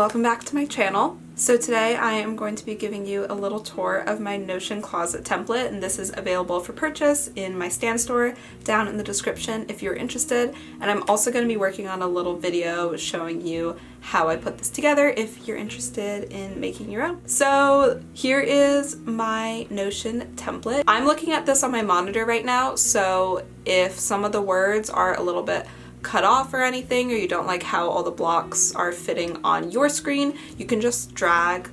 welcome back to my channel. So today I am going to be giving you a little tour of my Notion closet template, and this is available for purchase in my Stan store down in the description if you're interested. And I'm also going to be working on a little video showing you how I put this together if you're interested in making your own. So here is my Notion template. I'm looking at this on my monitor right now, so if some of the words are a little bit cut off or anything, or you don't like how all the blocks are fitting on your screen, you can just drag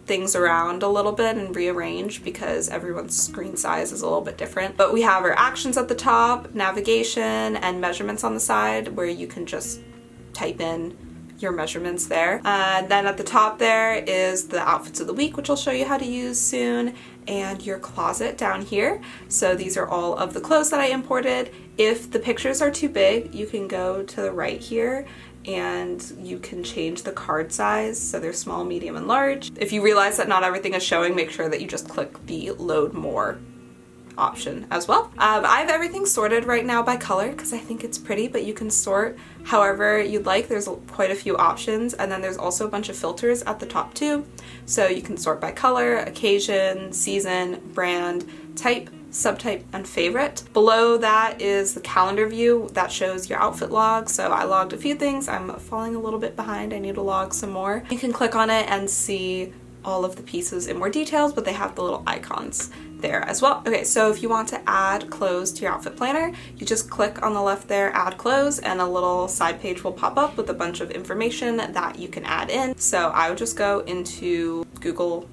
things around a little bit and rearrange because everyone's screen size is a little bit different. But we have our actions at the top, navigation, and measurements on the side where you can just type in your measurements there. Then at the top there is the outfits of the week, which I'll show you how to use soon, and your closet down here. So these are all of the clothes that I imported. If the pictures are too big, you can go to the right here and you can change the card size, so they're small, medium, and large. If you realize that not everything is showing, make sure that you just click the load more option as well. I have everything sorted right now by color because I think it's pretty, but you can sort however you'd like. There's quite a few options, and then there's also a bunch of filters at the top too. So you can sort by color, occasion, season, brand, type, subtype, and favorite. Below that is the calendar view that shows your outfit log. So I logged a few things. I'm falling a little bit behind. I need to log some more. You can click on it and see all of the pieces in more details, but they have the little icons there as well. Okay, so if you want to add clothes to your outfit planner, you just click on the left there, add clothes, and a little side page will pop up with a bunch of information that you can add in. So I would just go into Google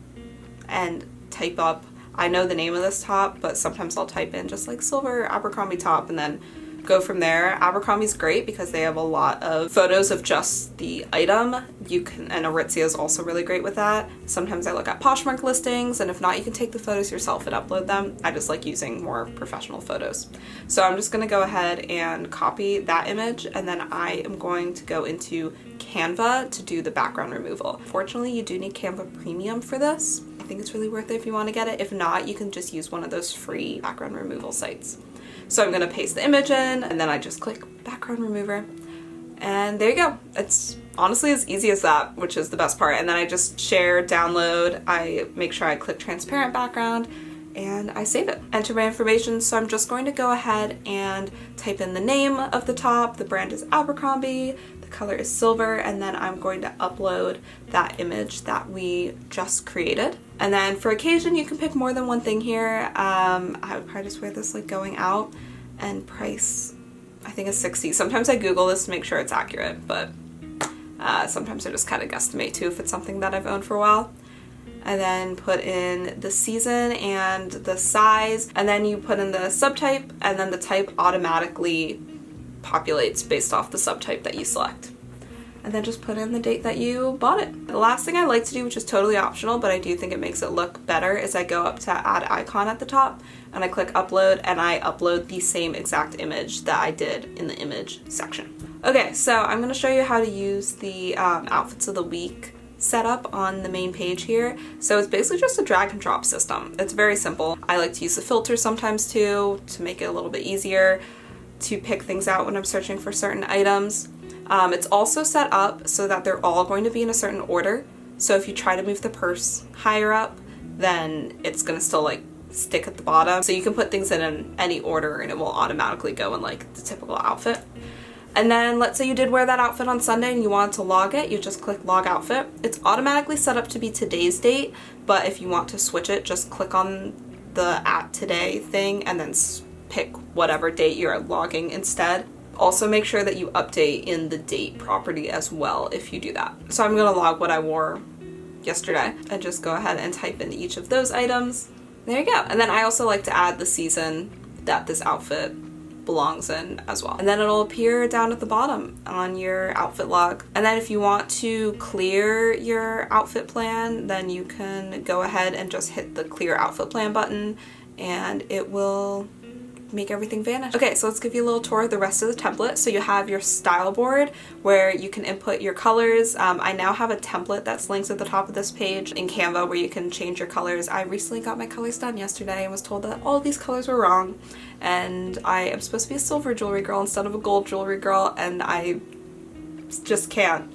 and type up, I know the name of this top, but sometimes I'll type in just like silver Abercrombie top and then go from there. Abercrombie's great because they have a lot of photos of just the item. You can, and Aritzia is also really great with that. Sometimes I look at Poshmark listings, and if not, you can take the photos yourself and upload them. I just like using more professional photos. So I'm just gonna go ahead and copy that image, and then I am going to go into Canva to do the background removal. Fortunately, you do need Canva Premium for this. I think it's really worth it if you want to get it. If not, you can just use one of those free background removal sites. So I'm gonna paste the image in, and then I just click background remover, and there you go. It's honestly as easy as that, which is the best part. And then I just share, download, I make sure I click transparent background, and I save it. Enter my information, so I'm just going to go ahead and type in the name of the top. The brand is Abercrombie, the color is silver, and then I'm going to upload that image that we just created. And then for occasion, you can pick more than one thing here. I would probably just wear this like going out, and price I think is $60. Sometimes I Google this to make sure it's accurate, but sometimes I just kind of guesstimate too if it's something that I've owned for a while. And then put in the season and the size, and then you put in the subtype, and then the type automatically populates based off the subtype that you select. And then just put in the date that you bought it. The last thing I like to do, which is totally optional, but I do think it makes it look better, is I go up to add icon at the top, and I click upload, and I upload the same exact image that I did in the image section. Okay, so I'm gonna show you how to use the outfits of the week setup on the main page here. So it's basically just a drag and drop system. It's very simple. I like to use the filter sometimes too to make it a little bit easier to pick things out when I'm searching for certain items. It's also set up so that they're all going to be in a certain order. So if you try to move the purse higher up, then it's gonna still like stick at the bottom. So you can put things in any order and it will automatically go in like the typical outfit. And then let's say you did wear that outfit on Sunday and you want to log it, you just click log outfit. It's automatically set up to be today's date, but if you want to switch it, just click on the at today thing and then pick whatever date you're logging instead. Also make sure that you update in the date property as well if you do that. So I'm gonna log what I wore yesterday and just go ahead and type in each of those items. There you go. And then I also like to add the season that this outfit belongs in as well. And then it'll appear down at the bottom on your outfit log. And then if you want to clear your outfit plan, then you can go ahead and just hit the clear outfit plan button and it will make everything vanish. Okay, so let's give you a little tour of the rest of the template. So you have your style board where you can input your colors. I now have a template that's linked at the top of this page in Canva where you can change your colors. I recently got my colors done yesterday and was told that all of these colors were wrong, and I am supposed to be a silver jewelry girl instead of a gold jewelry girl, and I just can't.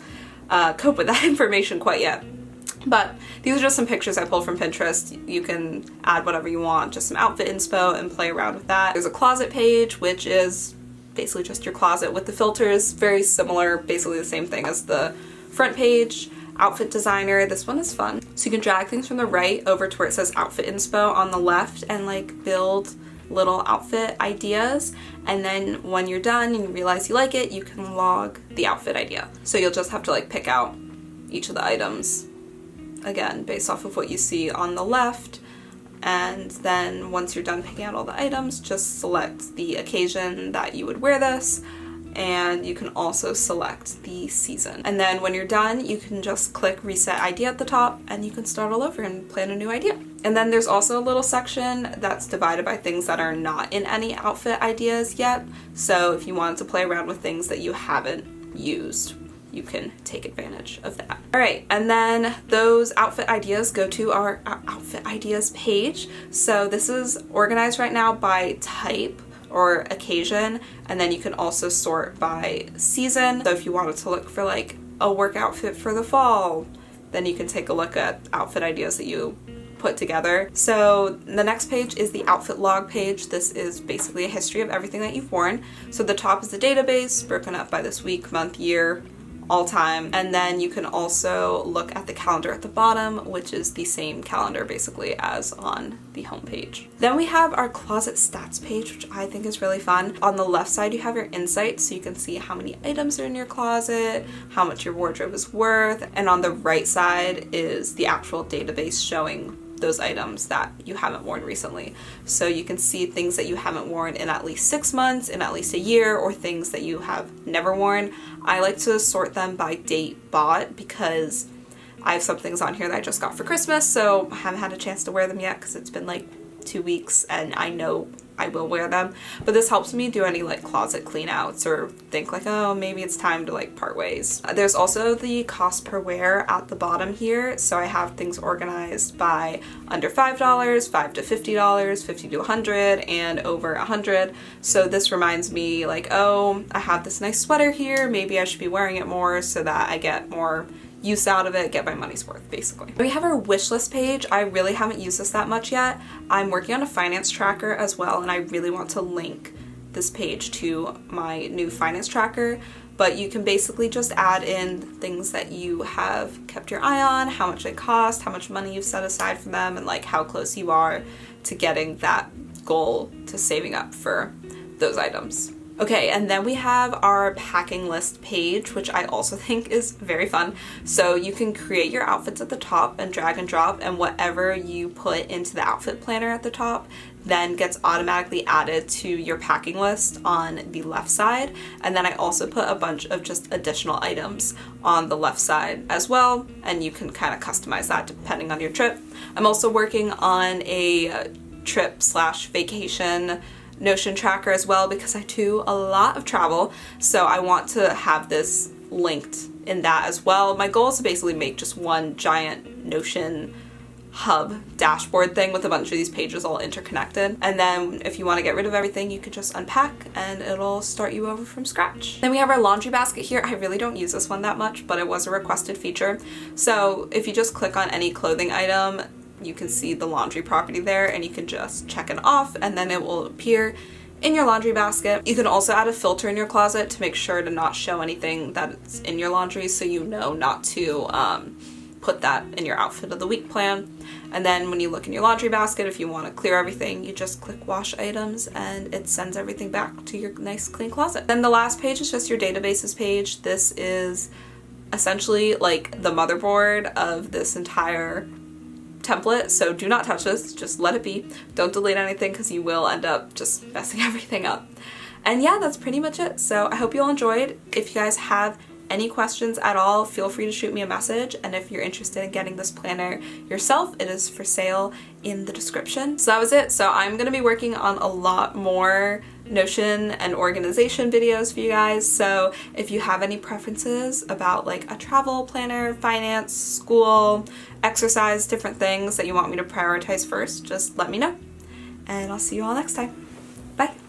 cope with that information quite yet. But these are just some pictures I pulled from Pinterest. You can add whatever you want, just some outfit inspo and play around with that. There's a closet page, which is basically just your closet with the filters. Very similar, basically the same thing as the front page. Outfit designer, this one is fun. So you can drag things from the right over to where it says outfit inspo on the left and like build little outfit ideas, and then when you're done and you realize you like it, you can log the outfit idea. So you'll just have to like pick out each of the items, again, based off of what you see on the left, and then once you're done picking out all the items, just select the occasion that you would wear this, and you can also select the season. And then when you're done, you can just click reset idea at the top and you can start all over and plan a new idea. And then there's also a little section that's divided by things that are not in any outfit ideas yet. So if you wanted to play around with things that you haven't used, you can take advantage of that. All right, and then those outfit ideas go to our outfit ideas page. So this is organized right now by type or occasion, and then you can also sort by season. So if you wanted to look for like a work outfit for the fall, then you can take a look at outfit ideas that you put together. So the next page is the outfit log page. This is basically a history of everything that you've worn. So the top is the database broken up by this week, month, year, all time, and then you can also look at the calendar at the bottom, which is the same calendar basically as on the home page. Then we have our closet stats page, which I think is really fun. On the left side you have your insights, so you can see how many items are in your closet, how much your wardrobe is worth, and on the right side is the actual database showing those items that you haven't worn recently. So you can see things that you haven't worn in at least 6 months, in at least a year, or things that you have never worn. I like to sort them by date bought because I have some things on here that I just got for Christmas, so I haven't had a chance to wear them yet because it's been like 2 weeks and I know I will wear them. But this helps me do any like closet clean outs or think like, oh, maybe it's time to like part ways. There's also the cost per wear at the bottom here. So I have things organized by under $5, $5 to $50, $50 to $100, and over $100. So this reminds me like, oh, I have this nice sweater here. Maybe I should be wearing it more so that I get more use out of it, get my money's worth, basically. We have our wish list page. I really haven't used this that much yet. I'm working on a finance tracker as well, and I really want to link this page to my new finance tracker, but you can basically just add in things that you have kept your eye on, how much they cost, how much money you've set aside for them, and like how close you are to getting that goal to saving up for those items. Okay, and then we have our packing list page, which I also think is very fun. So you can create your outfits at the top and drag and drop, and whatever you put into the outfit planner at the top then gets automatically added to your packing list on the left side. And then I also put a bunch of just additional items on the left side as well, and you can kind of customize that depending on your trip. I'm also working on a trip/vacation Notion tracker as well because I do a lot of travel, so I want to have this linked in that as well. My goal is to basically make just one giant Notion hub dashboard thing with a bunch of these pages all interconnected, and then if you want to get rid of everything, you could just unpack and it'll start you over from scratch. Then we have our laundry basket here. I really don't use this one that much, but it was a requested feature. So if you just click on any clothing item, you can see the laundry property there, and you can just check it off and then it will appear in your laundry basket. You can also add a filter in your closet to make sure to not show anything that's in your laundry, so you know not to put that in your outfit of the week plan. And then when you look in your laundry basket, if you want to clear everything, you just click wash items and it sends everything back to your nice clean closet. Then the last page is just your databases page. This is essentially like the motherboard of this entire template, so do not touch this, just let it be. Don't delete anything because you will end up just messing everything up. And yeah, that's pretty much it. So I hope you all enjoyed. If you guys have any questions at all, feel free to shoot me a message, and if you're interested in getting this planner yourself, it is for sale in the description. So that was it. So I'm going to be working on a lot more Notion and organization videos for you guys, so if you have any preferences about like a travel planner, finance, school, exercise, different things that you want me to prioritize first, just let me know, and I'll see you all next time. Bye!